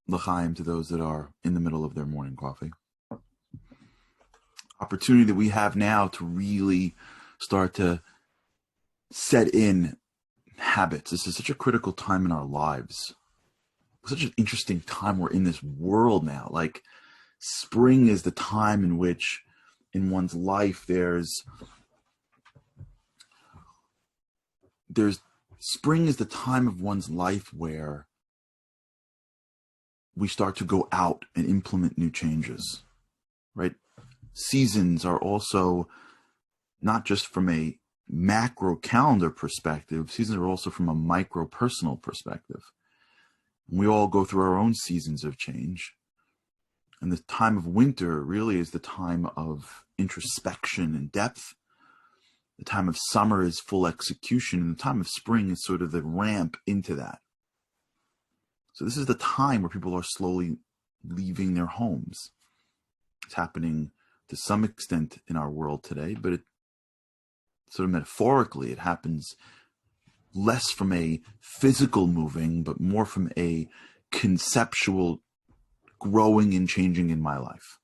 L'chaim to those that are in the middle of their morning coffee. Opportunity that we have now to really start to set in habits. This is such a critical time in our lives. Such an interesting time we're in this world now. Like, spring is the time in which in one's life there's spring is the time of one's life where we start to go out and implement new changes, right? Seasons are also not just from a macro calendar perspective, seasons are also from a micro personal perspective. We all go through our own seasons of change. And the time of winter really is the time of introspection and depth. The time of summer is full execution, and the time of spring is sort of the ramp into that. So this is the time where people are slowly leaving their homes. It's happening to some extent in our world today, but it sort of metaphorically, it happens less from a physical moving, but more from a conceptual growing and changing in my life.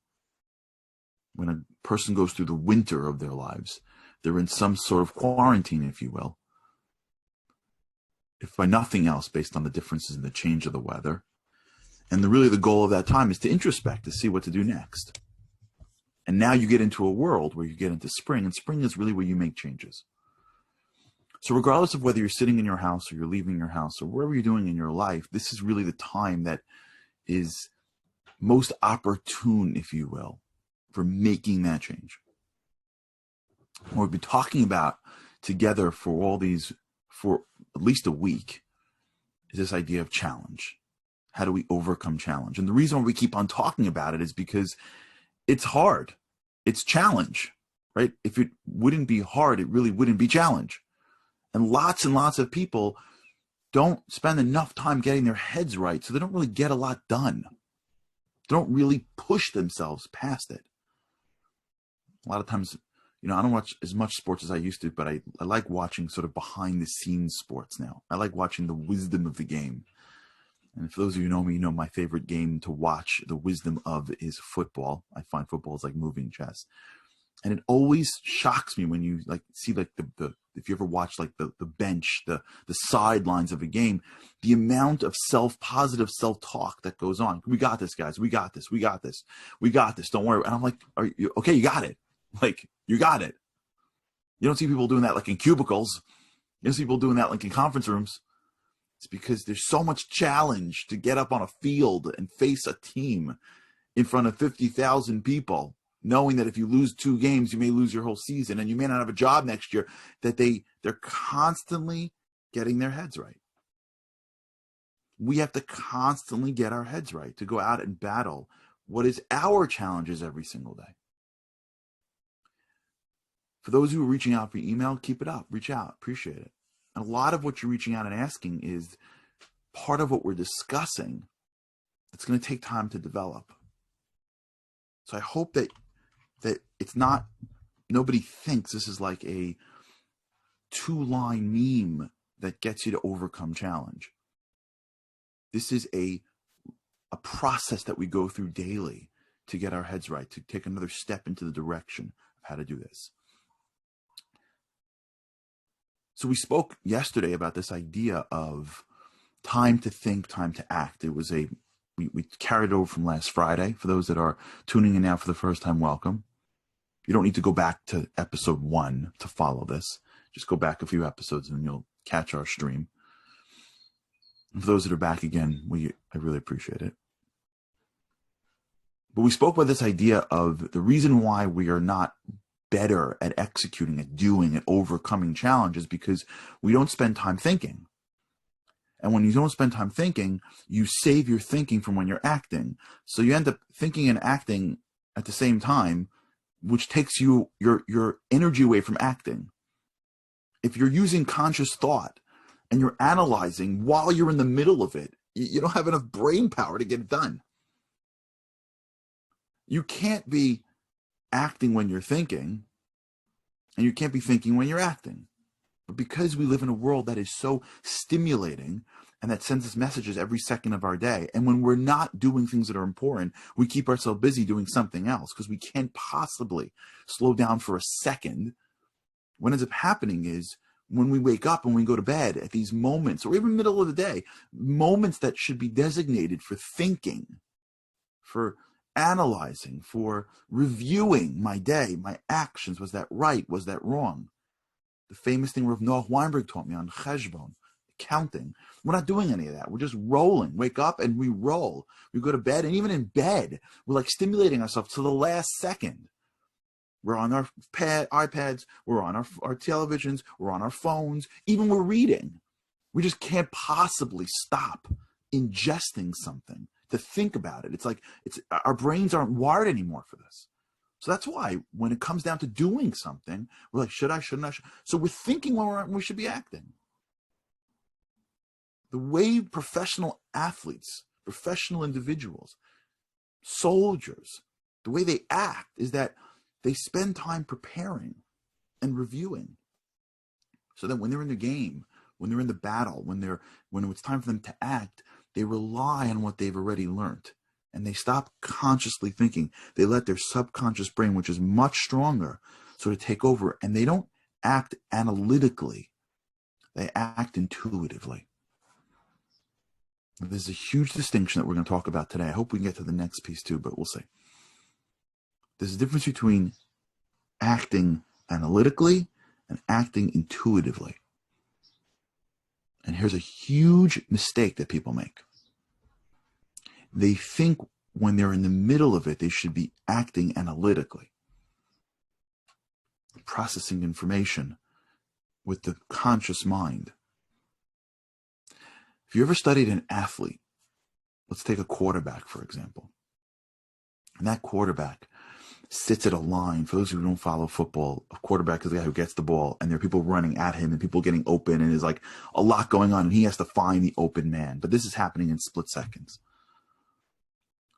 When a person goes through the winter of their lives, they're in some sort of quarantine, if you will. If by nothing else, based on the differences in the change of the weather. And really the goal of that time is to introspect, to see what to do next. And now you get into a world where you get into spring, and spring is really where you make changes. So regardless of whether you're sitting in your house or you're leaving your house or wherever you're doing in your life, this is really the time that is most opportune, if you will, for making that change. What we've been talking about together for at least a week is this idea of challenge. How do we overcome challenge? And the reason why we keep on talking about it is because it's hard. It's challenge, right? If it wouldn't be hard, it really wouldn't be challenge. And lots of people don't spend enough time getting their heads right, so they don't really get a lot done. They don't really push themselves past it. A lot of times, I don't watch as much sports as I used to, but I like watching sort of behind the scenes sports now. I like watching the wisdom of the game. And for those of you who know me, you know my favorite game to watch the wisdom of is football. I find football is like moving chess. And it always shocks me when you see the if you ever watch like the bench, the sidelines of a game, the amount of positive self-talk that goes on. We got this, guys. We got this. We got this. We got this. Don't worry. And I'm like, are you okay? You got it. Like, you got it. You don't see people doing that like in cubicles. You don't see people doing that like in conference rooms. It's because there's so much challenge to get up on a field and face a team in front of 50,000 people, knowing that if you lose 2 games, you may lose your whole season and you may not have a job next year, that they're constantly getting their heads right. We have to constantly get our heads right to go out and battle what is our challenges every single day. For those who are reaching out for email, keep it up, reach out, appreciate it. And a lot of what you're reaching out and asking is part of what we're discussing. It's going to take time to develop. So I hope that it's not, nobody thinks this is like a 2-line meme that gets you to overcome challenge. This is a process that we go through daily to get our heads right, to take another step into the direction of how to do this. So we spoke yesterday about this idea of time to think, time to act. It was we carried it over from last Friday. For those that are tuning in now for the first time, welcome. You don't need to go back to episode 1 to follow this. Just go back a few episodes and you'll catch our stream. And for those that are back again, I really appreciate it. But we spoke about this idea of the reason why we are not better at executing, at doing, at overcoming challenges, because we don't spend time thinking. And when you don't spend time thinking, you save your thinking from when you're acting. So you end up thinking and acting at the same time, which takes your energy away from acting. If you're using conscious thought and you're analyzing while you're in the middle of it, you don't have enough brain power to get it done. You can't be acting when you're thinking, and you can't be thinking when you're acting. But because we live in a world that is so stimulating and that sends us messages every second of our day. And when we're not doing things that are important, we keep ourselves busy doing something else because we can't possibly slow down for a second. What ends up happening is when we wake up and we go to bed at these moments, or even middle of the day, moments that should be designated for thinking, for analyzing, for reviewing my day, my actions. Was that right? Was that wrong? The famous thing Rav Noah Weinberg taught me on cheshbon, counting. We're not doing any of that. We're just rolling. Wake up and we roll. We go to bed, and even in bed, we're like stimulating ourselves to the last second. We're on our iPads, we're on our televisions, we're on our phones, even we're reading. We just can't possibly stop ingesting something to think about it. It's like our brains aren't wired anymore for this. So that's why when it comes down to doing something, we're like, should I, shouldn't I? So we're thinking when we should be acting. The way professional athletes, professional individuals, soldiers, the way they act is that they spend time preparing and reviewing. So that when they're in the game, when they're in the battle, when it's time for them to act, they rely on what they've already learned. And they stop consciously thinking. They let their subconscious brain, which is much stronger, sort of take over. And they don't act analytically. They act intuitively. There's a huge distinction that we're going to talk about today. I hope we can get to the next piece too, but we'll see. There's a difference between acting analytically and acting intuitively. And here's a huge mistake that people make. They think when they're in the middle of it, they should be acting analytically, processing information with the conscious mind. If you ever studied an athlete, let's take a quarterback, for example. And that quarterback sits at a line. For those who don't follow football, a quarterback is the guy who gets the ball, and there are people running at him and people getting open, and there's like a lot going on, and he has to find the open man. But this is happening in split seconds.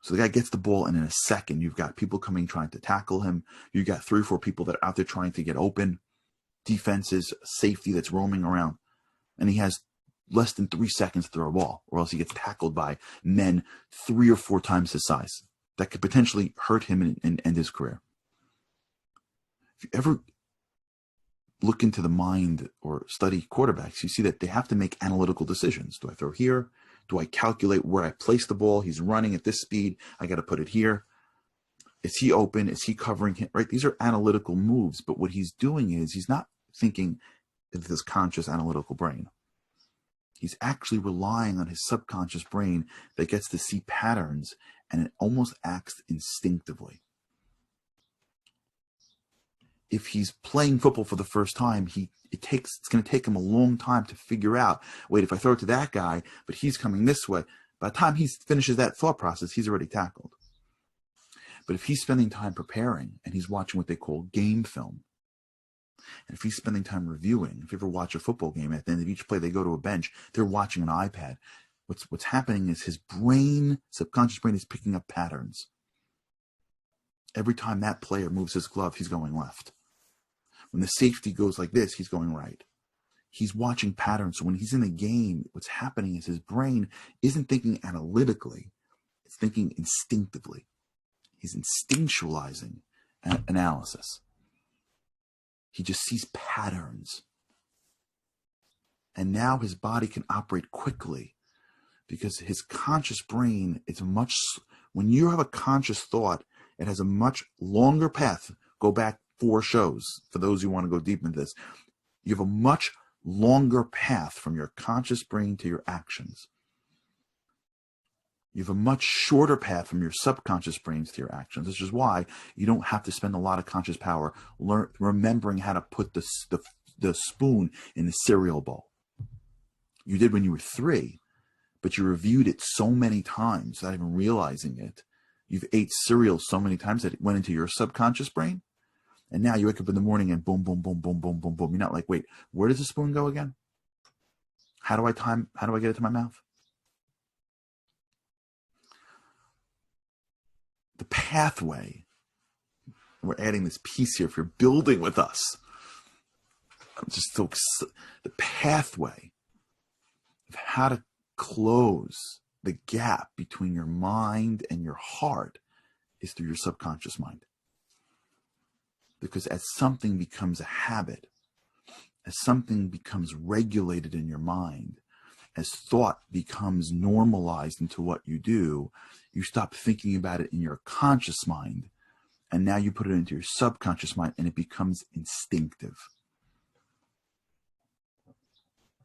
So the guy gets the ball, and in a second, you've got people coming trying to tackle him. You've got 3 or 4 people that are out there trying to get open, defenses, safety that's roaming around. And he has less than 3 seconds to throw a ball, or else he gets tackled by men 3 or 4 times his size. That could potentially hurt him and end his career. If you ever look into the mind or study quarterbacks, you see that they have to make analytical decisions. Do I throw here? Do I calculate where I place the ball? He's running at this speed. I got to put it here. Is he open? Is he covering him? Right? These are analytical moves. But what he's doing is he's not thinking with his conscious analytical brain. He's actually relying on his subconscious brain that gets to see patterns, and it almost acts instinctively. If he's playing football for the first time, it's going to take him a long time to figure out, wait, if I throw it to that guy, but he's coming this way, by the time he finishes that thought process, he's already tackled. But if he's spending time preparing and he's watching what they call game film, and if he's spending time reviewing, if you ever watch a football game, at the end of each play, they go to a bench, they're watching an iPad. What's happening is his brain, subconscious brain, is picking up patterns. Every time that player moves his glove, he's going left. When the safety goes like this, he's going right. He's watching patterns. So when he's in the game, what's happening is his brain isn't thinking analytically. It's thinking instinctively. He's instinctualizing analysis. He just sees patterns. And now his body can operate quickly because his conscious brain, when you have a conscious thought, it has a much longer path. Go back 4 shows for those who want to go deep into this. You have a much longer path from your conscious brain to your actions. You have a much shorter path from your subconscious brains to your actions. This is why you don't have to spend a lot of conscious power remembering how to put the spoon in the cereal bowl. You did when you were 3, but you reviewed it so many times without even realizing it. You've ate cereal so many times that it went into your subconscious brain. And now you wake up in the morning and boom, boom, boom, boom, boom, boom, boom. You're not like, wait, where does the spoon go again? How do I get it to my mouth? The pathway, we're adding this piece here if you're building with us. I'm just so excited. The pathway of how to close the gap between your mind and your heart is through your subconscious mind. Because as something becomes a habit, as something becomes regulated in your mind, as thought becomes normalized into what you do, you stop thinking about it in your conscious mind, and now you put it into your subconscious mind, and it becomes instinctive.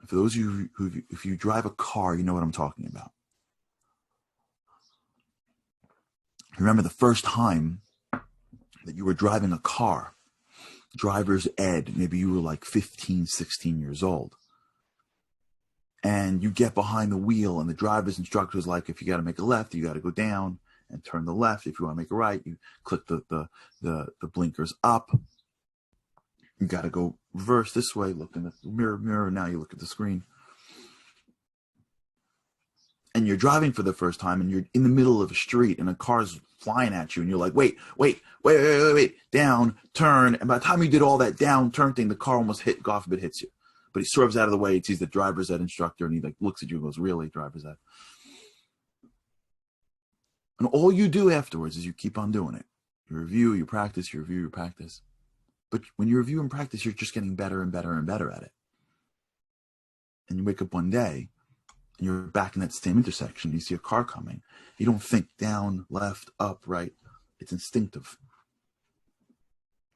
For those of you who, if you drive a car, you know what I'm talking about. Remember the first time that you were driving a car, driver's ed, maybe you were like 15, 16 years old. And you get behind the wheel and the driver's instructor is like, if you got to make a left, you got to go down and turn the left. If you want to make a right, you click the blinkers up. You got to go reverse this way, look in the mirror. Now you look at the screen. And you're driving for the first time and you're in the middle of a street and a car's flying at you and you're like, wait, down, turn. And by the time you did all that down, turn thing, the car almost God forbid, hits you. But he swerves out of the way, he sees the driver's ed instructor and he like looks at you and goes, really, driver's ed? And all you do afterwards is you keep on doing it. You review, you practice, you review, you practice. But when you review and practice, you're just getting better and better and better at it. And you wake up one day and you're back in that same intersection. You see a car coming. You don't think down, left, up, right. It's instinctive.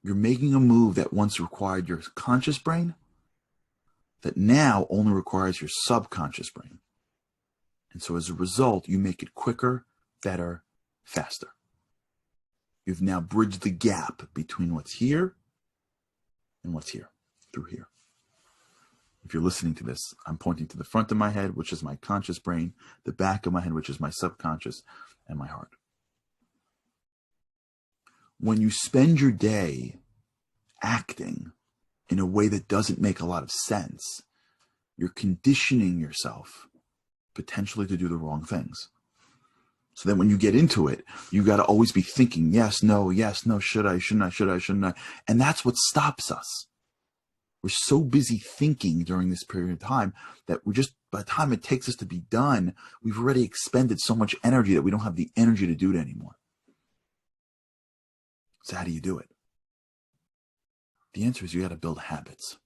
You're making a move that once required your conscious brain that now only requires your subconscious brain. And so as a result, you make it quicker, better, faster. You've now bridged the gap between what's here and what's here, through here. If you're listening to this, I'm pointing to the front of my head, which is my conscious brain, the back of my head, which is my subconscious, and my heart. When you spend your day acting in a way that doesn't make a lot of sense, you're conditioning yourself potentially to do the wrong things. So then when you get into it, you got to always be thinking, yes, no, should I, shouldn't I? And that's what stops us. We're so busy thinking during this period of time that we're just, by the time it takes us to be done, we've already expended so much energy that we don't have the energy to do it anymore. So how do you do it? The answer is you got to build habits.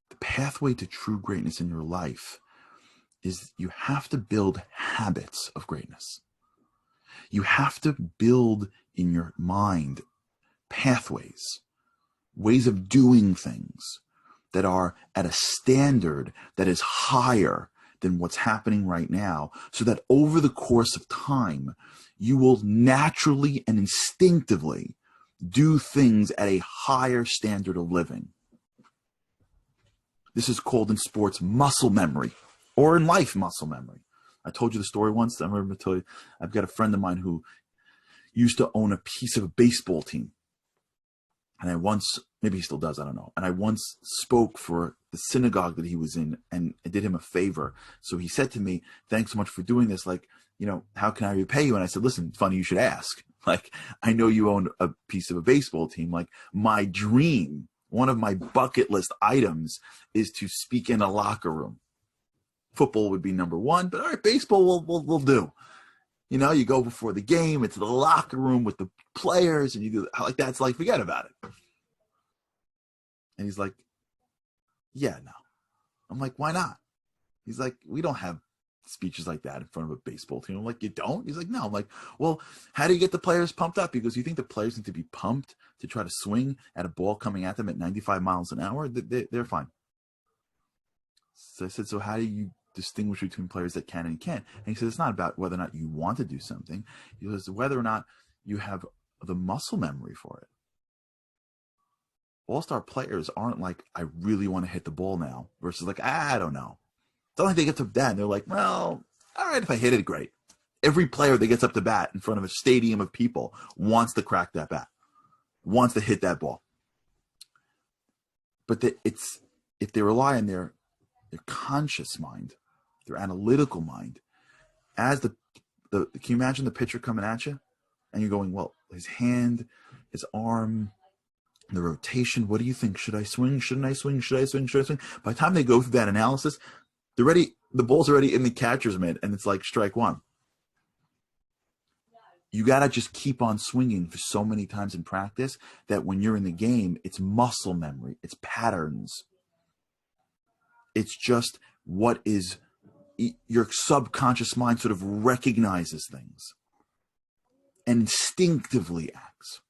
The pathway to true greatness in your life is you have to build habits of greatness. You have to build in your mind pathways, ways of doing things that are at a standard that is higher than what's happening right now, so that over the course of time, you will naturally and instinctively do things at a higher standard of living. This is called in sports muscle memory, or in life muscle memory. I told you the story once. I remember to tell you, I've got a friend of mine who used to own a piece of a baseball team. And I once, maybe he still does, I don't know. And I once spoke for the synagogue that he was in, and I did him a favor. So he said to me, thanks so much for doing this. Like, you know, how can I repay you? And I said, listen, funny you should ask. Like, I know you own a piece of a baseball team. Like, my dream, one of my bucket list items is to speak in a locker room. Football would be number one, but all right, baseball we'll do. You know, you go before the game, it's the locker room with the players, and you do like that. It's like, forget about it. And he's like, yeah, no. I'm like, why not? He's like, we don't have speeches like that in front of a baseball team. I'm like, you don't? He's like, no. I'm like, well, how do you get the players pumped up? Because you think the players need to be pumped to try to swing at a ball coming at them at 95 miles an hour? They're fine. So I said, so how do you distinguish between players that can and can't? And he said, it's not about whether or not you want to do something. He says, whether or not you have the muscle memory for it. All-star players aren't like, I really want to hit the ball now, versus like, I don't know. It's not like they get to bat and they're like, well, all right, if I hit it, great. Every player that gets up to bat in front of a stadium of people wants to crack that bat, wants to hit that ball. But if they rely on their conscious mind, their analytical mind, as can you imagine the pitcher coming at you and you're going, well, his hand, his arm, the rotation, what do you think? Should I swing? Shouldn't I swing? Should I swing? Should I swing? By the time they go through that analysis, The ball's already in the catcher's mitt, and it's like strike one. You got to just keep on swinging for so many times in practice that when you're in the game, it's muscle memory, it's patterns. It's just what is your subconscious mind sort of recognizes things and instinctively acts.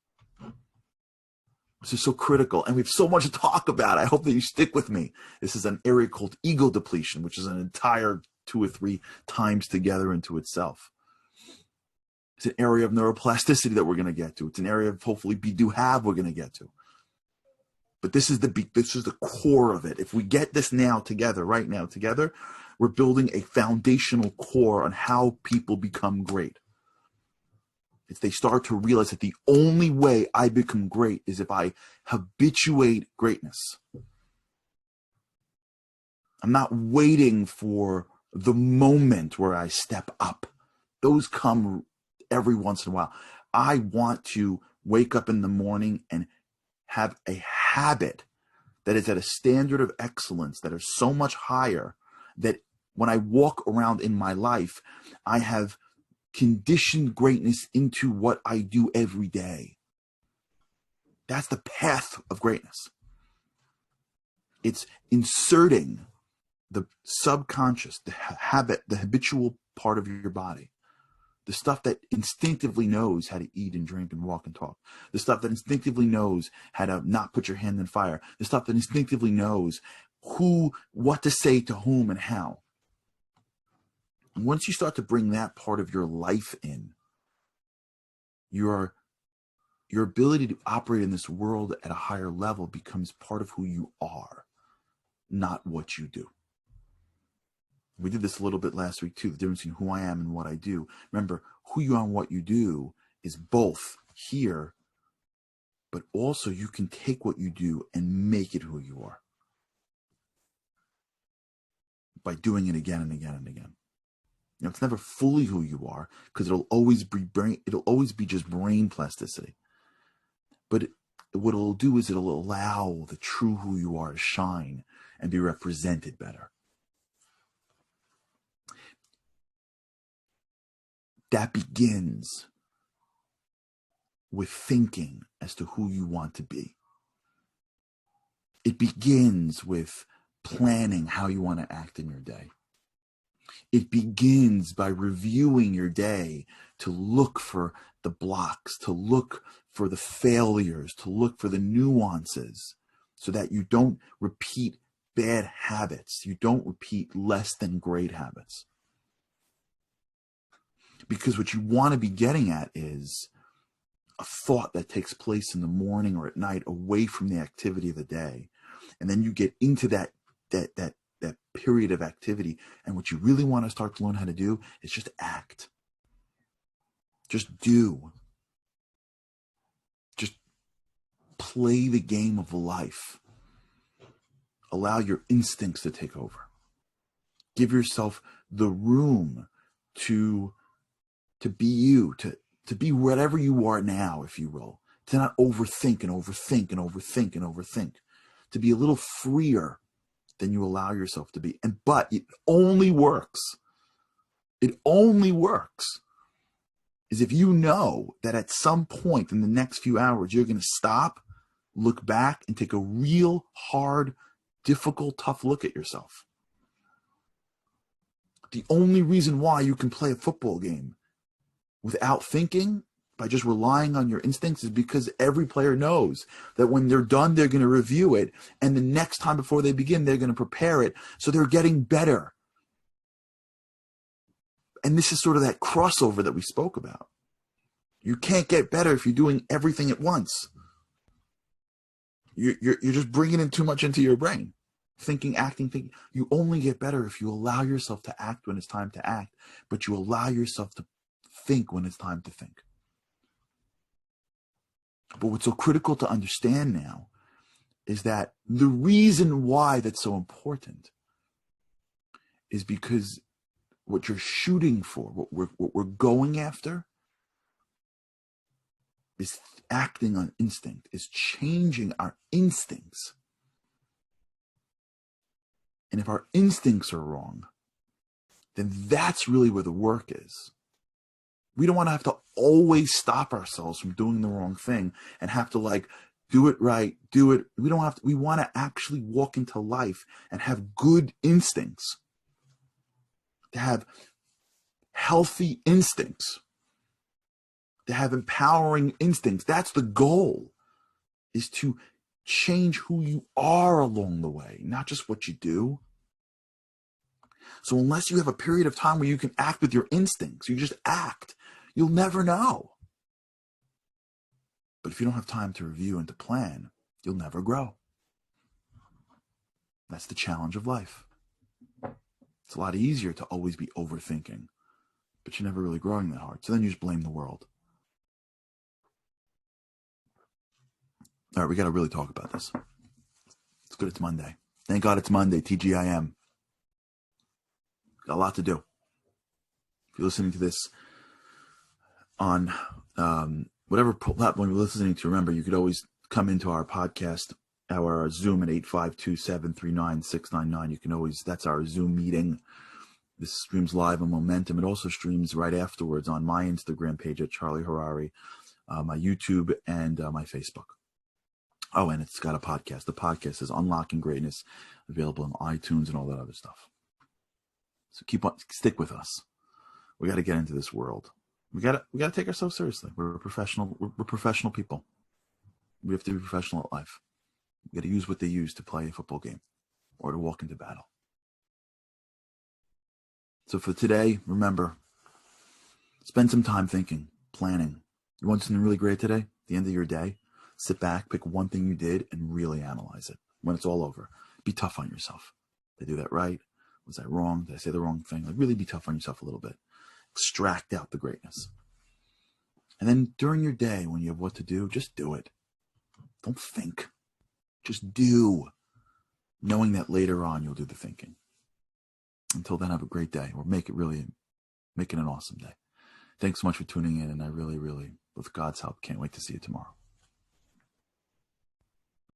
This is so critical, and we have so much to talk about. I hope that you stick with me. This is an area called ego depletion, which is an entire 2 or 3 times together into itself. It's an area of neuroplasticity that we're going to get to. It's an area of hopefully be-do-have we're going to get to. But this is the core of it. If we get this now together, right now together, we're building a foundational core on how people become great. If they start to realize that the only way I become great is if I habituate greatness. I'm not waiting for the moment where I step up. Those come every once in a while. I want to wake up in the morning and have a habit that is at a standard of excellence that is so much higher that when I walk around in my life, I have conditioned greatness into what I do every day. That's the path of greatness. It's inserting the subconscious, the habit, the habitual part of your body, the stuff that instinctively knows how to eat and drink and walk and talk, the stuff that instinctively knows how to not put your hand in fire, the stuff that instinctively knows what to say to whom and how. And once you start to bring that part of your life in, your ability to operate in this world at a higher level becomes part of who you are, not what you do. We did this a little bit last week too, the difference between who I am and what I do. Remember, who you are and what you do is both here, but also you can take what you do and make it who you are by doing it again and again and again. You know, it's never fully who you are because it'll always be just brain plasticity. But what it'll do is it'll allow the true who you are to shine and be represented better. That begins with thinking as to who you want to be. It begins with planning how you want to act in your day. It begins by reviewing your day to look for the blocks, to look for the failures, to look for the nuances so that you don't repeat bad habits. You don't repeat less than great habits. Because what you want to be getting at is a thought that takes place in the morning or at night away from the activity of the day. And then you get into that period of activity. And what you really want to start to learn how to do is just act. Just do. Just play the game of life. Allow your instincts to take over. Give yourself the room to be you, to be whatever you are now, if you will. To not overthink and overthink and overthink and overthink. To be a little freer than you allow yourself to be. But it only works. It only works is if you know that at some point in the next few hours, you're going to stop, look back, and take a real hard, difficult, tough look at yourself. The only reason why you can play a football game without thinking, by just relying on your instincts, is because every player knows that when they're done, they're going to review it. And the next time before they begin, they're going to prepare it. So they're getting better. And this is sort of that crossover that we spoke about. You can't get better if you're doing everything at once. You're just bringing in too much into your brain. Thinking, acting, thinking. You only get better if you allow yourself to act when it's time to act, but you allow yourself to think when it's time to think. But what's so critical to understand now is that the reason why that's so important is because what you're shooting for, what we're going after, is acting on instinct, is changing our instincts And if our instincts are wrong, then that's really where the work is. We don't want to have to always stop ourselves from doing the wrong thing and have to do it right, do it. We don't have to, we want to actually walk into life and have good instincts, to have healthy instincts, to have empowering instincts. That's the goal, is to change who you are along the way, not just what you do. So unless you have a period of time where you can act with your instincts, you just act, you'll never know. But if you don't have time to review and to plan, you'll never grow. That's the challenge of life. It's a lot easier to always be overthinking, but you're never really growing that hard. So then you just blame the world. All right, we got to really talk about this. It's good it's Monday. Thank God it's Monday, TGIM. Got a lot to do. If you're listening to this on whatever platform you're listening to, remember, you could always come into our podcast, our Zoom at 852-739-699. You can always, that's our Zoom meeting. This streams live on Momentum. It also streams right afterwards on my Instagram page at Charlie Harari, my YouTube, and my Facebook. Oh, and it's got a podcast. The podcast is Unlocking Greatness, available on iTunes and all that other stuff. So stick with us. We got to get into this world. We got to take ourselves seriously. We're professional people. We have to be professional at life. We got to use what they use to play a football game or to walk into battle. So for today, remember, spend some time thinking, planning. You want something really great today? At the end of your day, sit back, pick one thing you did, and really analyze it. When it's all over, be tough on yourself. Did I do that right? Was I wrong? Did I say the wrong thing? Really be tough on yourself a little bit. Extract out the greatness. And then during your day, when you have what to do, just do it. Don't think. Just do. Knowing that later on you'll do the thinking. Until then, have a great day, or make it an awesome day. Thanks so much for tuning in, and I really, with God's help, can't wait to see you tomorrow.